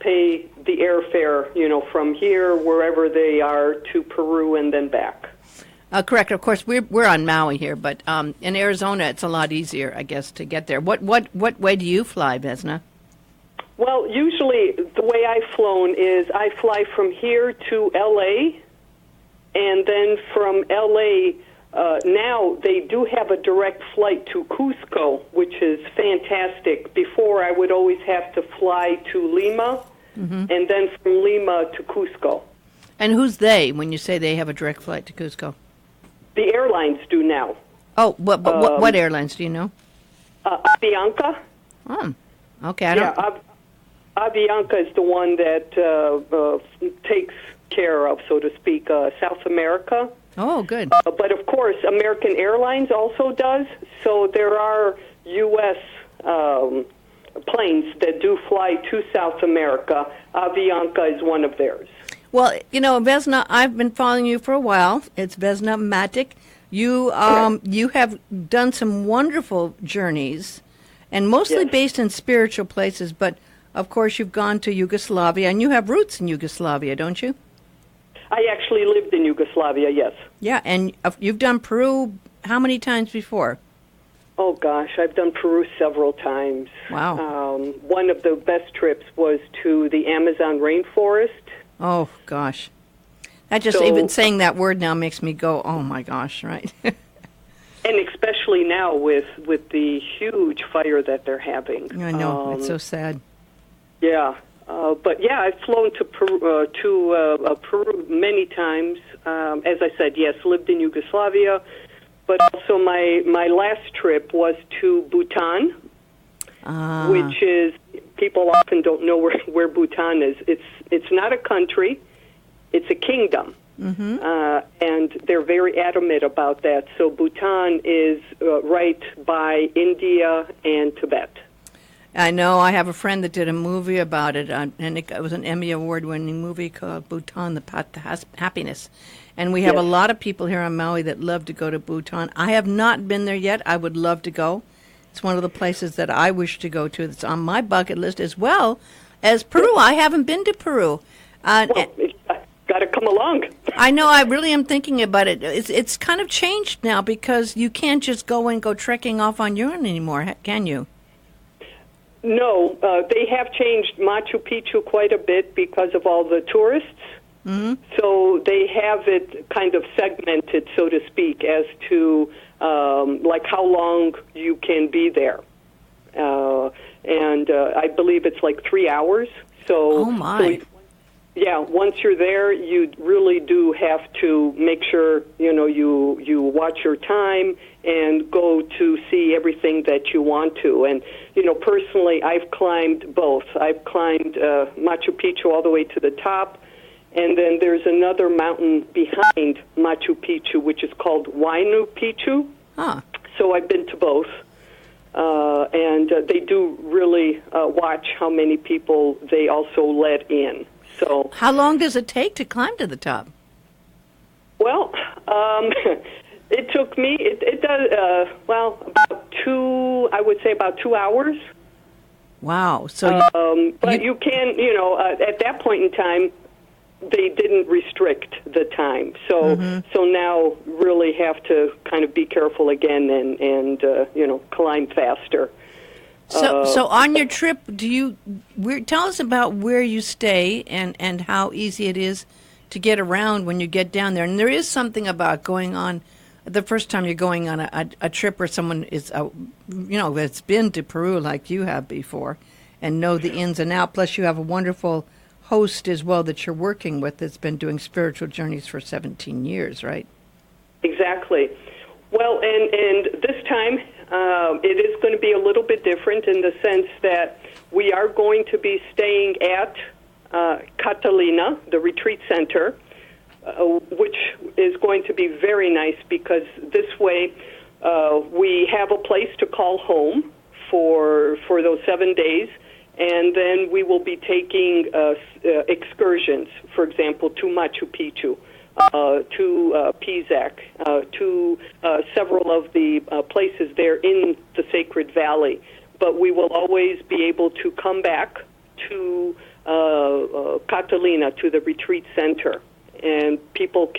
pay the airfare, from here, wherever they are, to Peru and then back. Correct. Of course, we're on Maui here, but in Arizona, it's a lot easier, I guess, to get there. What way do you fly, Vesna? Well, usually the way I've flown is I fly from here to L.A., and then from L.A., now they do have a direct flight to Cusco, which is fantastic. Before, I would always have to fly to Lima, and then from Lima to Cusco. And who's they when you say they have a direct flight to Cusco? The airlines do now. Oh, what airlines do you know? Avianca. Oh, okay. I don't. Avianca is the one that takes care of, so to speak, South America. Oh, good. But of course, American Airlines also does. So there are U.S. Planes that do fly to South America. Avianca is one of theirs. Well, Vesna, I've been following you for a while. It's Vesna Matic. You have done some wonderful journeys, and mostly based in spiritual places. But of course, you've gone to Yugoslavia, and you have roots in Yugoslavia, don't you? I actually lived in Yugoslavia, yes. Yeah, and you've done Peru how many times before? Oh, gosh, I've done Peru several times. Wow. One of the best trips was to the Amazon rainforest. Oh, gosh. That just, even saying that word now makes me go, oh, my gosh, right? And especially now with the huge fire that they're having. I know, it's so sad. Yeah. But yeah, I've flown to Peru many times. As I said, yes, lived in Yugoslavia, but also my last trip was to Bhutan, which is, people often don't know where Bhutan is. It's not a country, it's a kingdom, and they're very adamant about that. So Bhutan is right by India and Tibet. I know. I have a friend that did a movie about it, and it was an Emmy Award-winning movie called Bhutan, the Path to Happiness. And we have a lot of people here on Maui that love to go to Bhutan. I have not been there yet. I would love to go. It's one of the places that I wish to go to. It's on my bucket list as well as Peru. I haven't been to Peru. Well, got to come along. I know. I really am thinking about it. It's kind of changed now because you can't just go trekking off on your own anymore, can you? No, they have changed Machu Picchu quite a bit because of all the tourists. So they have it kind of segmented, so to speak, as to like how long you can be there. And I believe it's like 3 hours. So, oh my. So, yeah, once you're there, you really do have to make sure, you watch your time and go to see everything that you want to. And, personally, I've climbed both. I've climbed Machu Picchu all the way to the top, and then there's another mountain behind Machu Picchu, which is called Huayna Picchu. Huh. So I've been to both. And they do really watch how many people they also let in. So, how long does it take to climb to the top? Well, it took me, it does, about about 2 hours. Wow. So, but you can, at that point in time, they didn't restrict the time. So, so now really have to kind of be careful again and climb faster. So on your trip, tell us about where you stay and how easy it is to get around when you get down there. And there is something about going on the first time you're going on a trip where someone is, that's been to Peru like you have before and know the ins and outs. Plus, you have a wonderful host as well that you're working with that's been doing spiritual journeys for 17 years, right? Exactly. Well, and this time it is going to be a little bit different in the sense that we are going to be staying at Catalina, the retreat center, which is going to be very nice because this way we have a place to call home for those 7 days, and then we will be taking excursions, for example, to Machu Picchu, to PISAC, to several of the places there in the Sacred Valley. But we will always be able to come back to Catalina, to the retreat center. And people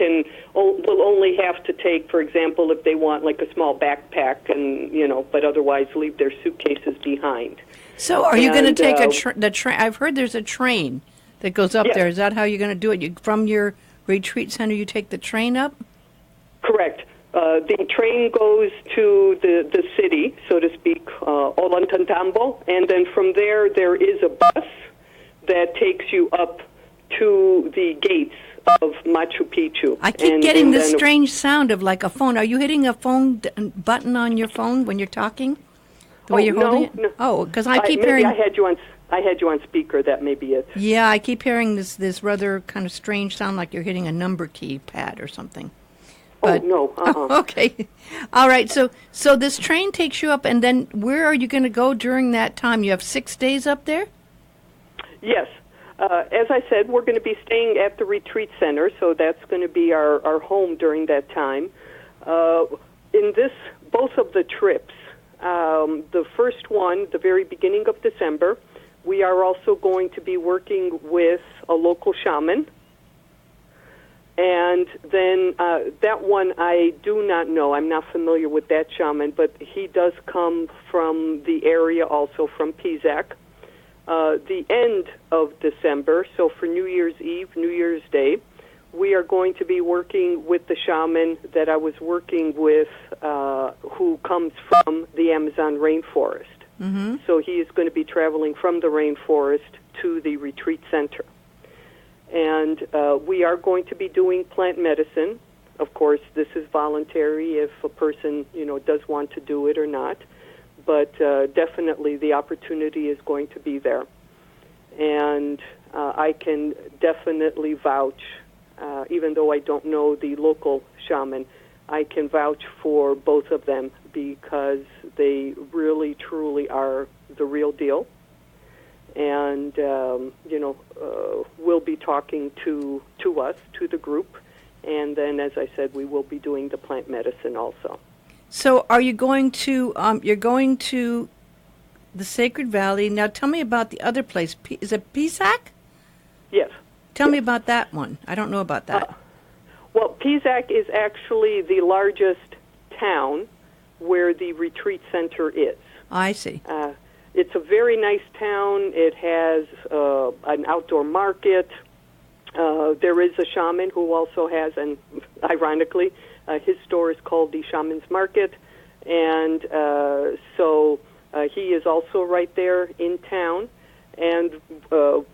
will only have to take, for example, if they want like a small backpack, and but otherwise leave their suitcases behind. So, are you going to take the train? I've heard there's a train that goes up there. Is that how you're going to do it? From your retreat center, you take the train up? Correct. The train goes to the city, so to speak, OLLANTAYTAMBO, and then from there is a bus that takes you up to the gates of Machu Picchu. I keep getting this strange sound of like a phone. Are you hitting a phone button on your phone when you're talking? The way you're holding it? No. Oh, because I keep hearing. I had you on speaker. That may be it. Yeah, I keep hearing this rather kind of strange sound, like you're hitting a number keypad or something. But, no. Oh, okay. All right. So this train takes you up, and then where are you going to go during that time? You have 6 days up there? Yes. As I said, we're going to be staying at the retreat center, so that's going to be our home during that time. In both of the trips, the first one, the very beginning of December, we are also going to be working with a local shaman. And then that one I do not know. I'm not familiar with that shaman, but he does come from the area, also from PISAC. The end of December, so for New Year's Eve, New Year's Day, we are going to be working with the shaman that I was working with, who comes from the Amazon rainforest. Mm-hmm. So he is going to be traveling from the rainforest to the retreat center. And we are going to be doing plant medicine. Of course, this is voluntary if a person, does want to do it or not. But definitely the opportunity is going to be there. And I can definitely vouch, even though I don't know the local shaman, I can vouch for both of them because they really, truly are the real deal. And, we'll be talking to us, to the group. And then, as I said, we will be doing the plant medicine also. So are you going to, you're going to the Sacred Valley. Now tell me about the other place. Is it PISAC? Yes. Tell me about that one. I don't know about that. Well, PISAC is actually the largest town where the retreat center is. I see. It's a very nice town. It has an outdoor market. There is a shaman who also has, and ironically, his store is called the Shaman's Market, and so he is also right there in town, and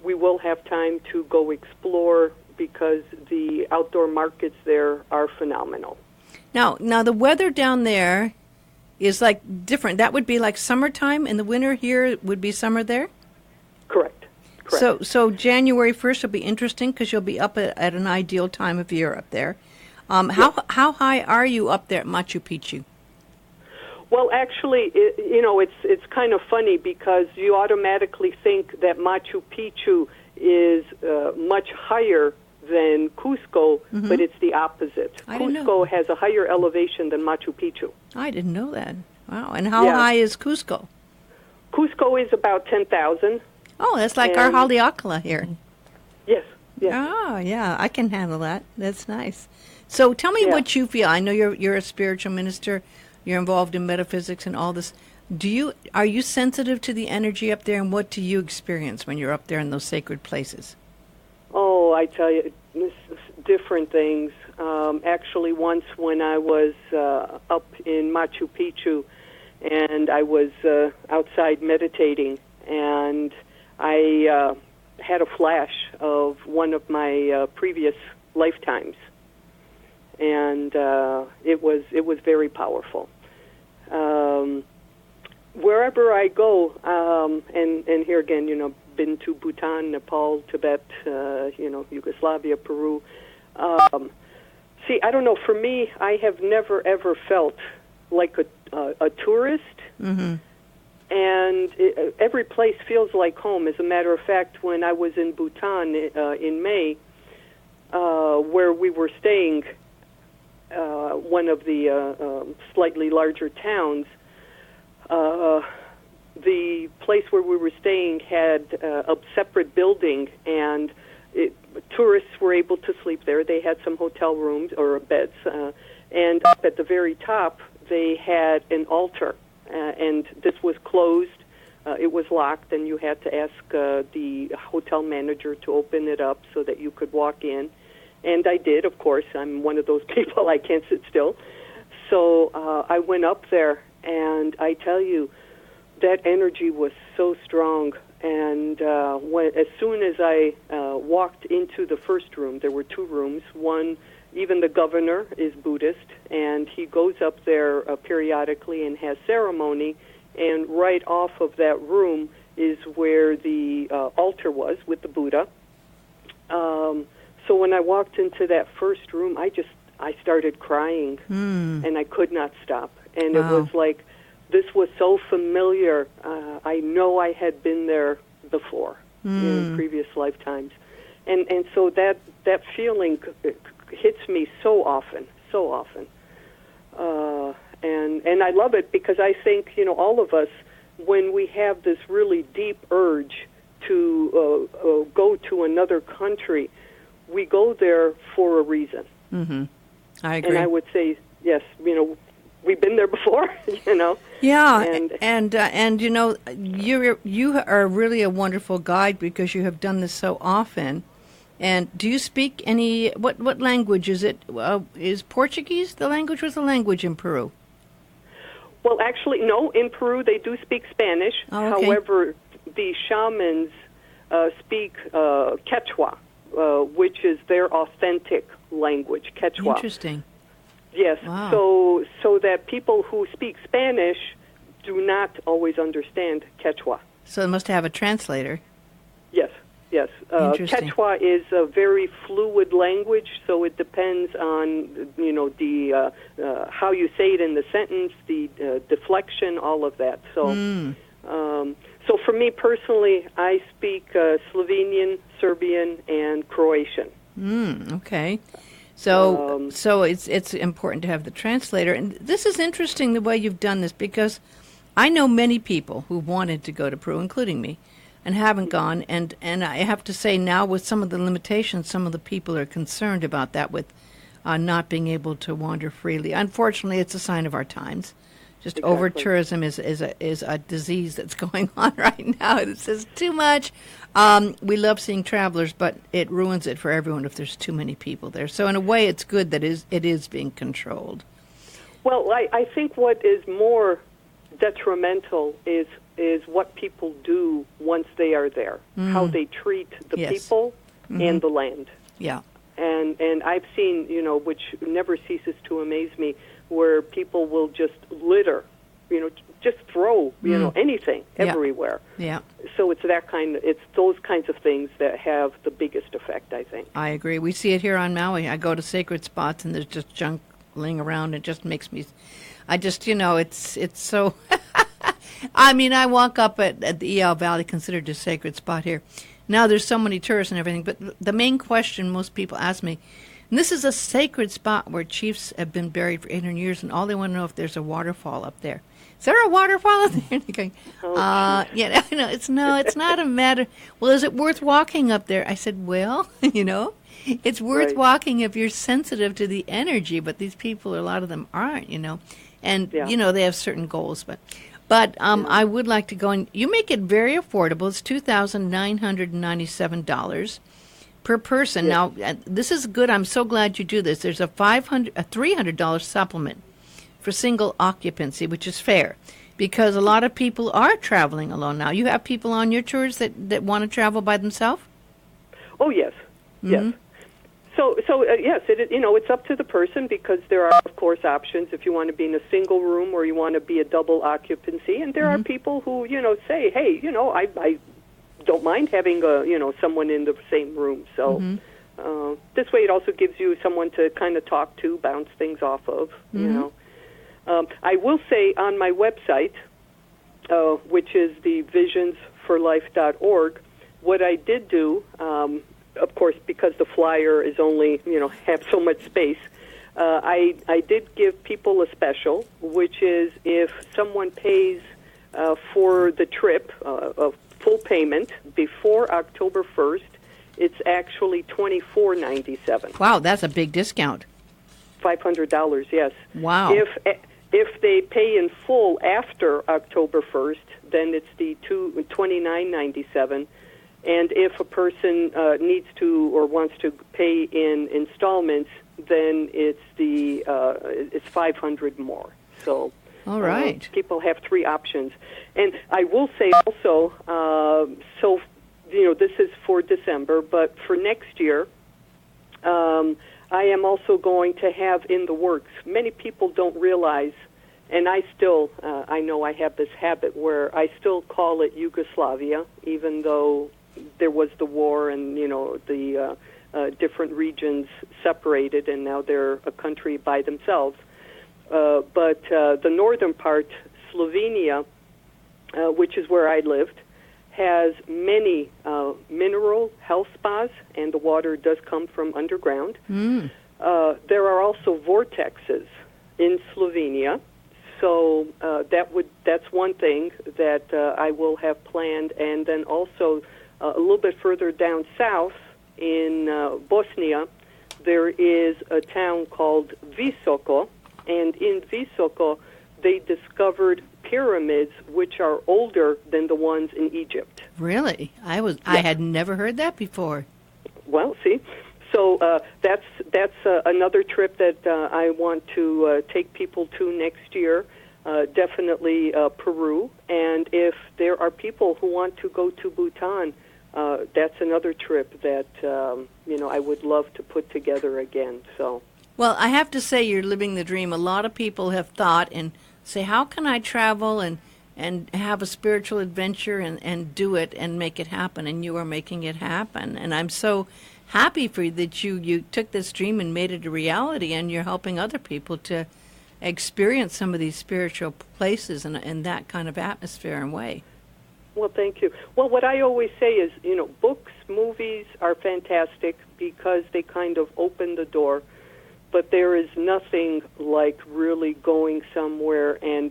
we will have time to go explore because the outdoor markets there are phenomenal. Now the weather down there is like different. That would be like summertime in the winter. Here would be summer there? Correct. So January 1st will be interesting because you'll be up at an ideal time of year up there. How high are you up there at Machu Picchu? Well, actually, it's kind of funny because you automatically think that Machu Picchu is much higher than Cusco, mm-hmm. but it's the opposite. Cusco has a higher elevation than Machu Picchu. I didn't know that. Wow. And how high is Cusco? Cusco is about 10,000. Oh, that's like our Haleakala here. Yes. Oh, yeah, I can handle that. That's nice. So tell me what you feel. I know you're a spiritual minister. You're involved in metaphysics and all this. Are you sensitive to the energy up there, and what do you experience when you're up there in those sacred places? Oh, I tell you, different things. Actually, once when I was up in Machu Picchu, and I was outside meditating, and I had a flash of one of my previous lifetimes, and it was very powerful. Wherever I go, and here again, been to Bhutan, Nepal, Tibet, Yugoslavia, Peru. I don't know. For me, I have never ever felt like a tourist. Mm-hmm. And every place feels like home. As a matter of fact, when I was in Bhutan in May, where we were staying, one of the slightly larger towns, the place where we were staying had a separate building, and tourists were able to sleep there. They had some hotel rooms or beds, and up at the very top they had an altar, and this was closed. It was locked, and you had to ask the hotel manager to open it up so that you could walk in. And I did, of course. I'm one of those people, I can't sit still. So I went up there, and I tell you, that energy was so strong. And as soon as I walked into the first room, there were two rooms. One, even the governor is Buddhist, and he goes up there periodically and has ceremony. And right off of that room is where the altar was with the Buddha. So when I walked into that first room, I started crying, and I could not stop. And it was like, this was so familiar. I know I had been there before in previous lifetimes. And so that feeling hits me so often. And I love it because I think, all of us, when we have this really deep urge to go to another country, we go there for a reason. Mm-hmm. I agree. And I would say, yes, we've been there before, Yeah, and you are really a wonderful guide because you have done this so often. And do you speak any, what language is it? Is Portuguese the language? What's the language in Peru? Well, actually, no. In Peru, they do speak Spanish. Oh, okay. However, the shamans speak Quechua, which is their authentic language, Quechua. Interesting. Yes. Wow. So that people who speak Spanish do not always understand Quechua. So they must have a translator. Yes. Quechua is a very fluid language, so it depends on the how you say it in the sentence, the deflection, all of that. So, so for me personally, I speak Slovenian, Serbian, and Croatian. Okay. So it's important to have the translator, and this is interesting the way you've done this because I know many people who wanted to go to Peru, including me, and haven't gone. And I have to say now with some of the limitations, some of the people are concerned about that with not being able to wander freely. Unfortunately, it's a sign of our times. Just exactly. over-tourism is a disease that's going on right now. It's just too much. We love seeing travelers, but it ruins it for everyone if there's too many people there. So in a way, it's good that it is being controlled. Well, I think what is more detrimental is what people do once they are there, how they treat the people and the land. Yeah. And I've seen, which never ceases to amaze me, where people will just litter, just throw, anything everywhere. Yeah. So it's those kinds of things that have the biggest effect, I think. I agree. We see it here on Maui. I go to sacred spots and there's just junk laying around. It just makes me, it's so, I mean, I walk up at the EL Valley, considered a sacred spot here. Now there's so many tourists and everything, but the main question most people ask me, and this is a sacred spot where chiefs have been buried for 800 years, and all they want to know if there's a waterfall up there. Is there a waterfall up there? And they're going, yeah, I know. It's not a matter. Well, is it worth walking up there? I said, well, it's worth walking if you're sensitive to the energy, but these people, a lot of them aren't, and, they have certain goals, But I would like to go, and you make it very affordable. It's $2,997 per person. Yes. Now, this is good. I'm so glad you do this. There's a $300 supplement for single occupancy, which is fair, because a lot of people are traveling alone now. You have people on your tours that want to travel by themselves? Oh, yes. Yes. So yes, it's up to the person because there are, of course, options if you want to be in a single room or you want to be a double occupancy. And there are people who, say, hey, I don't mind having, someone in the same room. So this way it also gives you someone to kind of talk to, bounce things off of, I will say on my website, which is the visionsforlife.org, what I did do, of course, because the flyer is only, have so much space, I did give people a special, which is if someone pays for the trip, a full payment before October 1st, it's actually $24.97. Wow, that's a big discount. $500, yes. Wow. If they pay in full after October 1st, then it's the $29.97. And if a person needs to or wants to pay in installments, then it's it's $500 more. So, all right, people have three options. And I will say also, so this is for December, but for next year, I am also going to have in the works. Many people don't realize, and I still, I know I have this habit where I still call it Yugoslavia, even though there was the war and, the different regions separated, and now they're a country by themselves. But the northern part, Slovenia, which is where I lived, has many mineral health spas, and the water does come from underground. There are also vortexes in Slovenia, so that's one thing that I will have planned. And then also a little bit further down south in Bosnia, there is a town called Visoko, and in Visoko they discovered pyramids which are older than the ones in Egypt. Really? I had never heard that before. Well, see, so that's another trip that I want to take people to next year. Definitely Peru, and if there are people who want to go to Bhutan, that's another trip that I would love to put together again. So. Well, I have to say you're living the dream. A lot of people have thought and say, how can I travel and have a spiritual adventure and do it and make it happen? And you are making it happen. And I'm so happy for you that you took this dream and made it a reality, and you're helping other people to experience some of these spiritual places in that kind of atmosphere and way. Well, thank you. Well, what I always say is, books, movies are fantastic because they kind of open the door. But there is nothing like really going somewhere and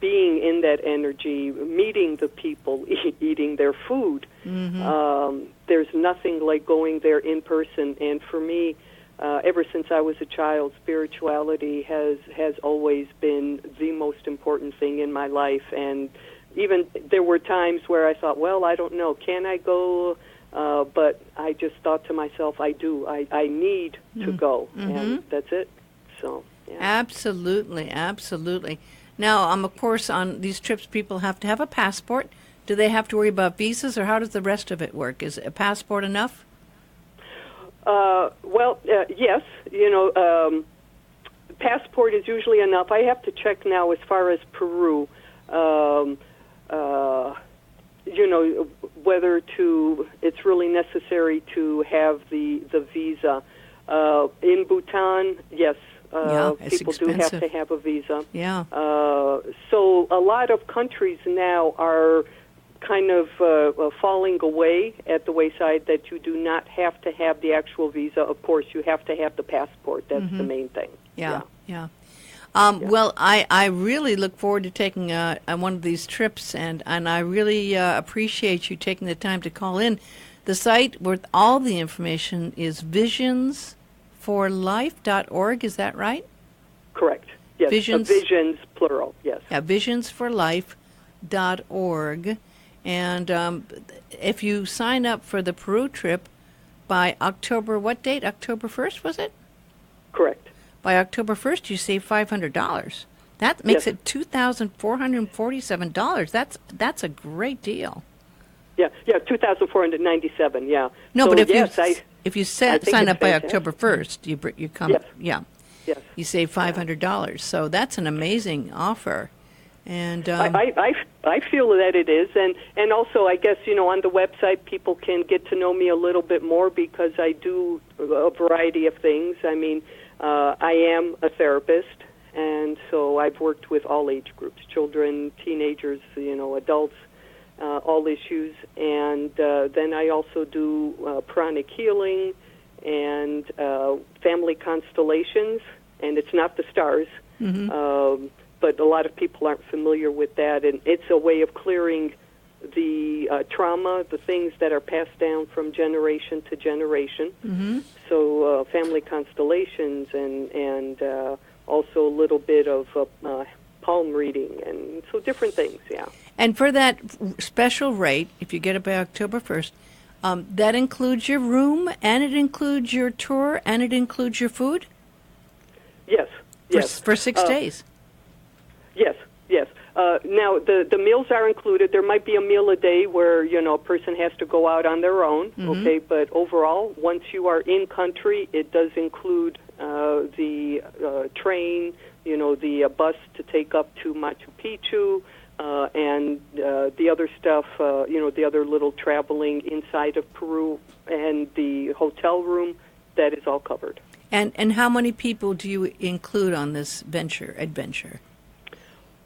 being in that energy, meeting the people, eating their food. Mm-hmm. There's nothing like going there in person. And for me, ever since I was a child, spirituality has always been the most important thing in my life. And even there were times where I thought, well, I don't know, can I go? But I just thought to myself, I need to go, and that's it. So, yeah. Absolutely, absolutely. Now, of course, on these trips, people have to have a passport. Do they have to worry about visas, or how does the rest of it work? Is a passport enough? Yes. Passport is usually enough. I have to check now as far as Peru. Whether it's really necessary to have the visa. In Bhutan, yes, people do have to have a visa. Yeah. So a lot of countries now are kind of falling away at the wayside that you do not have to have the actual visa. Of course, you have to have the passport. That's the main thing. Yeah. Well, I really look forward to taking one of these trips, and I really appreciate you taking the time to call in. The site with all the information is visionsforlife.org. Is that right? Correct. Yes. Visions, plural. Yes. Yeah, visionsforlife.org. And if you sign up for the Peru trip by October, what date? October 1st, was it? Correct. By October 1st, you save $500. That makes it $2,447. That's a great deal. Yeah, $2,497. Yeah. No, so, but if you sign up by October 1st, you come. Yes. Yeah. Yes. You save $500. So that's an amazing offer. And I feel that it is, and also I guess on the website people can get to know me a little bit more because I do a variety of things. I mean, I am a therapist, and so I've worked with all age groups: children, teenagers, adults, all issues, and then I also do pranic healing and family constellations, and it's not the stars. Mm-hmm. But a lot of people aren't familiar with that, and it's a way of clearing the trauma, the things that are passed down from generation to generation. Mm-hmm. So family constellations and also a little bit of palm reading, and so different things, yeah. And for that special rate, if you get it by October 1st, that includes your room, and it includes your tour, and it includes your food? Yes, yes. For 6 days? Yes, yes. Now, the meals are included. There might be a meal a day where, a person has to go out on their own, Mm-hmm. okay? But overall, once you are in country, it does include the train, the bus to take up to Machu Picchu, and the other stuff, the other little traveling inside of Peru, and the hotel room, that is all covered. And how many people do you include on this adventure?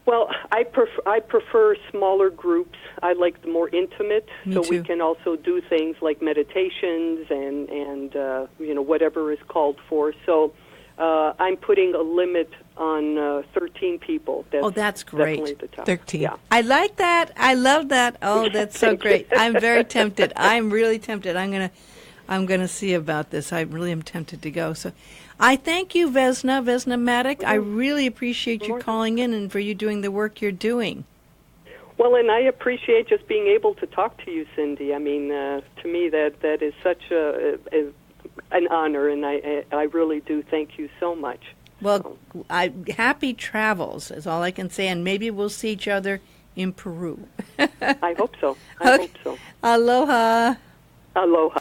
Well, I prefer smaller groups. I like the more intimate, Me so too. we can also do things like meditations and whatever is called for. So I'm putting a limit on 13 people. That's great. Definitely the top. 13. Yeah. I like that. I love that. Oh, that's so great. I'm very tempted. I'm really tempted. I'm gonna see about this. I really am tempted to go. So I thank you, Vesna Matic. I really appreciate you calling in and for you doing the work you're doing. Well, and I appreciate just being able to talk to you, Cindy. I mean, to me, that is such an honor, and I really do thank you so much. Well, happy travels is all I can say, and maybe we'll see each other in Peru. I hope so. I hope so. Aloha. Aloha.